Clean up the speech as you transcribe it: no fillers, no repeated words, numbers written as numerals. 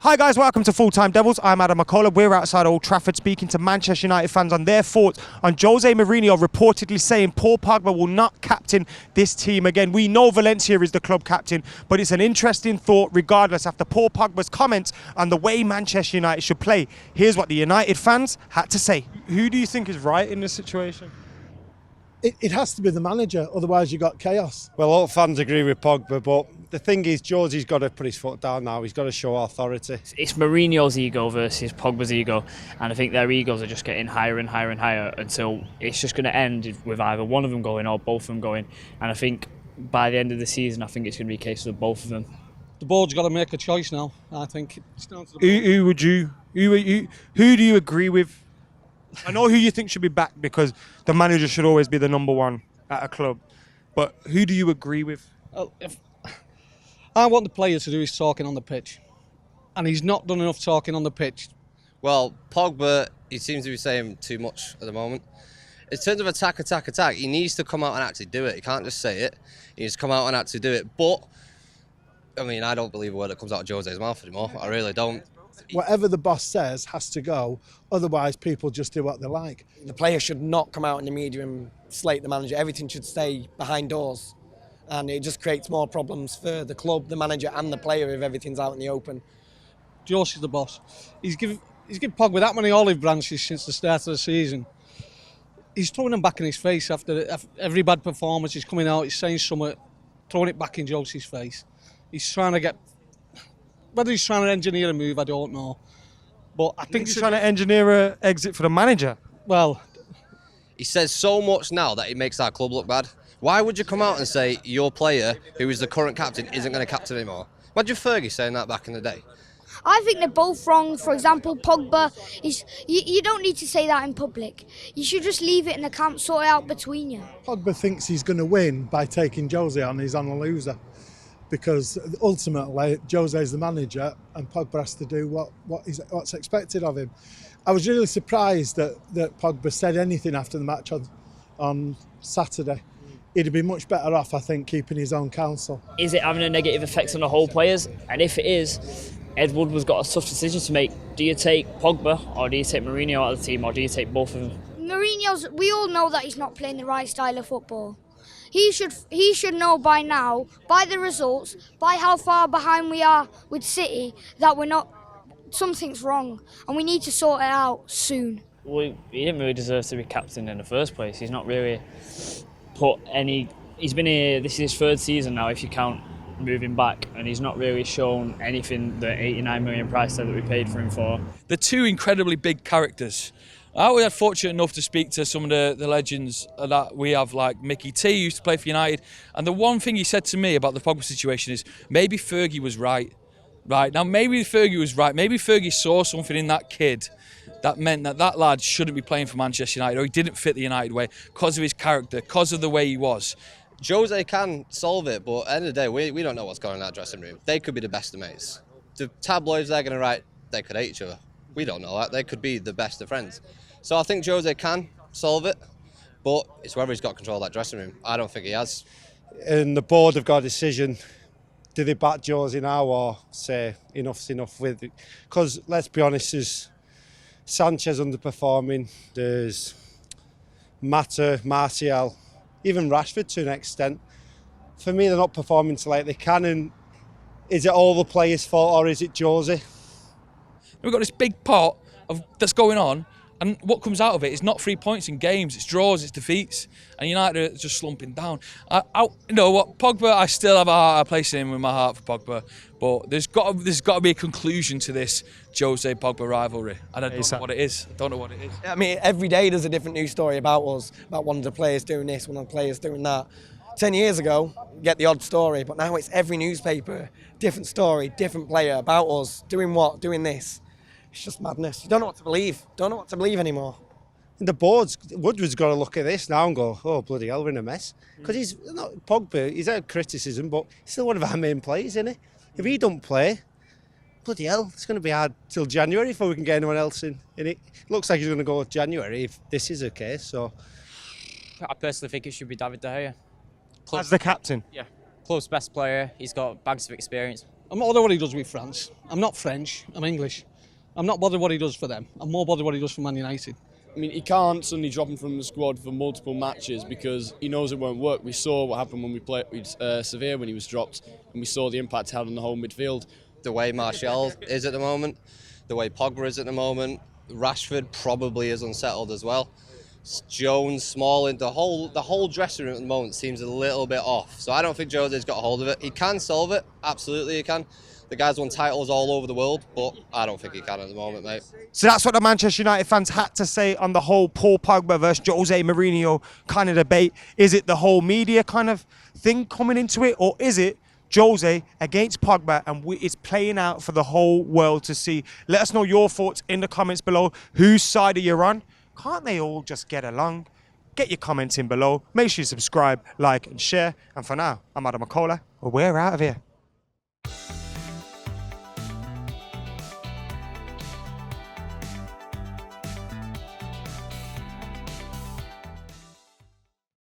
Hi guys, welcome to Full Time Devils. I'm Adam McCullough. We're outside Old Trafford speaking to Manchester United fans on their thoughts on Jose Mourinho reportedly saying Paul Pogba will not captain this team again. We know Valencia is the club captain, but it's an interesting thought regardless after Paul Pogba's comments on the way Manchester United should play. Here's what the United fans had to say. Who do you think is right in this situation? It has to be the manager, otherwise you've got chaos. Well, all fans agree with Pogba, but the thing is, Jose's got to put his foot down now. He's got to show authority. It's Mourinho's ego versus Pogba's ego, and I think their egos are just getting higher and higher and higher until it's just going to end with either one of them going or both of them going. And I think by the end of the season, I think it's going to be a case of both of them. The board's got to make a choice now. I think it's down to the board. Who do you agree with? I know who you think should be back because the manager should always be the number one at a club. But who do you agree with? I want the player to do his talking on the pitch, and he's not done enough talking on the pitch. Well, Pogba, he seems to be saying too much at the moment. In terms of attack, he needs to come out and actually do it. He can't just say it. He needs to come out and actually do it. But, I mean, I don't believe a word that comes out of Jose's mouth anymore. I really don't. Whatever the boss says has to go, otherwise people just do what they like. The player should not come out in the media and slate the manager. Everything should stay behind doors. And it just creates more problems for the club, the manager and the player if everything's out in the open. Jose's the boss. He's given Pogba that many olive branches since the start of the season. He's throwing them back in his face after every bad performance. He's coming out, he's saying something, throwing it back in Jose's face. He's trying to get... Whether he's trying to engineer a move, I don't know. But I think he's trying to engineer an exit for the manager. Well, he says so much now that it makes our club look bad. Why would you come out and say your player, who is the current captain, isn't going to captain anymore? Imagine Fergie saying that back in the day. I think they're both wrong. For example, Pogba, you don't need to say that in public. You should just leave it in the camp, sort it out between you. Pogba thinks he's going to win by taking Jose on. He's on a loser. Because ultimately, Jose's the manager and Pogba has to do what's expected of him. I was really surprised that Pogba said anything after the match on Saturday. He'd have been much better off, I think, keeping his own counsel. Is it having a negative effect on the whole players? And if it is, Ed Woodward's got a tough decision to make. Do you take Pogba or do you take Mourinho out of the team or do you take both of them? We all know that he's not playing the right style of football. He should know by now, by the results, by how far behind we are with City, that something's wrong and we need to sort it out soon. Well, he didn't really deserve to be captain in the first place. He's not really he's been here, this is his third season now if you count moving back, and he's not really shown anything the 89 million price tag that we paid for him for. They're two incredibly big characters. I was fortunate enough to speak to some of the legends that we have, like Mickey T, who used to play for United, and the one thing he said to me about the Pogba situation is maybe Fergie was right. Right, now maybe Fergie was right. Maybe Fergie saw something in that kid that meant that lad shouldn't be playing for Manchester United, or he didn't fit the United way because of his character, because of the way he was. Jose can solve it, but at the end of the day, we don't know what's going on in that dressing room. They could be the best of mates. The tabloids they're going to write, they could hate each other. We don't know that. They could be the best of friends. So I think Jose can solve it, but it's whether he's got control of that dressing room. I don't think he has. And the board have got a decision. Do they back Jose now or say enough's enough with it? Because let's be honest, there's Sanchez underperforming, there's Mata, Martial, even Rashford to an extent. For me, they're not performing to like they can. And is it all the players' fault or is it Jose? We've got this big pot that's going on, and what comes out of it is not 3 points in games, it's draws, it's defeats, and United are just slumping down. You know what, Pogba, I still have a place in him with my heart for Pogba, but there's got to be a conclusion to this Jose-Pogba rivalry, and I don't know what it is. I mean, every day there's a different news story about us, about one of the players doing this, one of the players doing that. 10 years ago, you get the odd story, but now it's every newspaper, different story, different player, about us, doing what, doing this. It's just madness. You don't know what to believe. Don't know what to believe anymore. And the board's, Woodward's got to look at this now and go, oh, bloody hell, we're in a mess. Because he's not Pogba, he's had criticism, but he's still one of our main players, isn't he? If he don't play, bloody hell, it's going to be hard till January before we can get anyone else in. And it looks like he's going to go January if this is the case. So I personally think it should be David De Gea. As the captain? Yeah. Club's best player. He's got bags of experience. I'm not bothered what he does with France. I'm not French, I'm English. I'm not bothered what he does for them. I'm more bothered what he does for Man United. I mean, he can't suddenly drop him from the squad for multiple matches because he knows it won't work. We saw what happened when we played with Sevilla when he was dropped, and we saw the impact it had on the whole midfield. The way Martial is at the moment, the way Pogba is at the moment, Rashford probably is unsettled as well. Jones, Smalling, the whole dressing room at the moment seems a little bit off. So I don't think Jose's got a hold of it. He can solve it, absolutely he can. The guy's won titles all over the world, but I don't think he can at the moment, mate. So that's what the Manchester United fans had to say on the whole Paul Pogba versus Jose Mourinho kind of debate. Is it the whole media kind of thing coming into it, or is it Jose against Pogba and it's playing out for the whole world to see? Let us know your thoughts in the comments below. Whose side are you on? Can't they all just get along? Get your comments in below. Make sure you subscribe, like and share. And for now, I'm Adam McCullough. We're out of here.